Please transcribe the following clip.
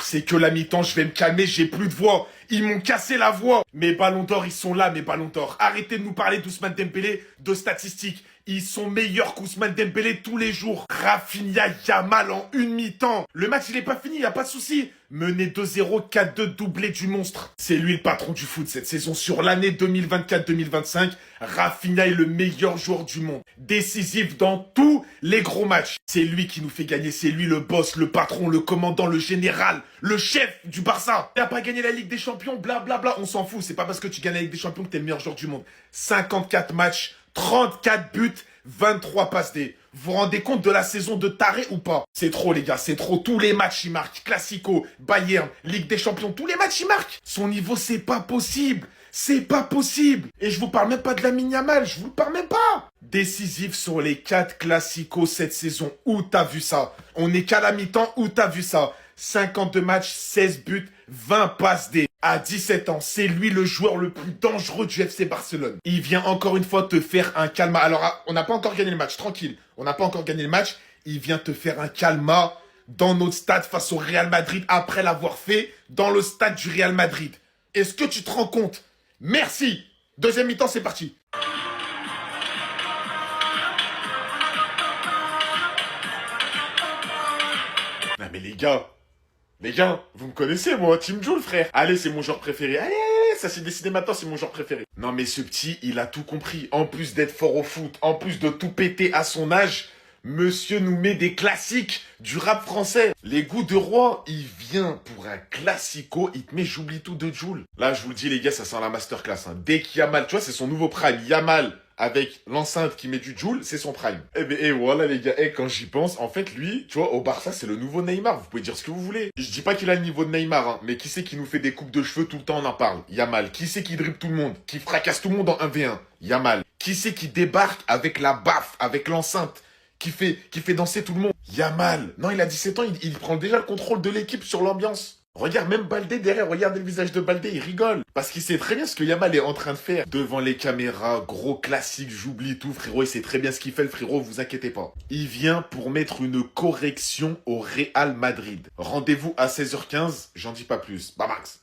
c'est que la mi-temps, je vais me calmer, j'ai plus de voix. Ils m'ont cassé la voix. Mes ballons d'or, ils sont là, mes ballons d'or. Arrêtez de nous parler d'Ousmane Dembélé, de statistiques. Ils sont meilleurs qu'Ousmane Dembélé tous les jours. Rafinha, Yamal en une mi-temps. Le match, il est pas fini, y a pas de souci. Mené 2-0, 4-2, doublé du monstre. C'est lui le patron du foot cette saison. Sur l'année 2024-2025, Rafinha est le meilleur joueur du monde. Décisif dans tous les gros matchs. C'est lui qui nous fait gagner. C'est lui le boss, le patron, le commandant, le général, le chef du Barça. T'as pas gagné la Ligue des Champions, blablabla. On s'en fout. C'est pas parce que tu gagnes la Ligue des Champions que t'es le meilleur joueur du monde. 54 matchs, 34 buts, 23 passes D. Vous vous rendez compte de la saison de taré ou pas? C'est trop les gars, c'est trop. Tous les matchs il marque. Classico, Bayern, Ligue des Champions, tous les matchs il marque. Son niveau c'est pas possible. C'est pas possible. Et je vous parle même pas de Lamine Yamal, je vous le parle même pas. Décisif sur les 4 classicos cette saison. Où t'as vu ça? On est qu'à la mi-temps, où t'as vu ça? 52 matchs, 16 buts, 20 passes D. À 17 ans, c'est lui le joueur le plus dangereux du FC Barcelone. Il vient encore une fois te faire un calma. Alors, on n'a pas encore gagné le match, tranquille. On n'a pas encore gagné le match. Il vient te faire un calma dans notre stade face au Real Madrid après l'avoir fait dans le stade du Real Madrid. Est-ce que tu te rends compte? Merci. Deuxième mi-temps, c'est parti. Non mais les gars, vous me connaissez, moi, Team Joule, frère. Allez, c'est mon genre préféré. Allez, ça s'est décidé maintenant, c'est mon genre préféré. Non, mais ce petit, il a tout compris. En plus d'être fort au foot, en plus de tout péter à son âge, monsieur nous met des classiques du rap français. Les goûts de roi, il vient pour un classico, il te met J'oublie tout de Joule. Là, je vous le dis, les gars, ça sent la masterclass. Hein. Dès qu'il y a Yamal, tu vois, c'est son nouveau prime. Yamal avec l'enceinte qui met du Joule, c'est son prime. Eh ben, voilà les gars, quand j'y pense, en fait, lui, tu vois, au Barça, c'est le nouveau Neymar. Vous pouvez dire ce que vous voulez. Je dis pas qu'il a le niveau de Neymar, hein, mais qui c'est qui nous fait des coupes de cheveux tout le temps, on en parle. Yamal. Qui c'est qui dribble tout le monde, qui fracasse tout le monde en 1v1? Yamal. Qui c'est qui débarque avec la baffe, avec l'enceinte, qui fait danser tout le monde? Yamal. Non, il a 17 ans, il prend déjà le contrôle de l'équipe sur l'ambiance. Regarde, même Baldé derrière, regardez le visage de Baldé, il rigole. Parce qu'il sait très bien ce que Yamal est en train de faire. Devant les caméras, gros classique, j'oublie tout, frérot, il sait très bien ce qu'il fait, le frérot, vous inquiétez pas. Il vient pour mettre une correction au Real Madrid. Rendez-vous à 16h15, j'en dis pas plus. Bah Max.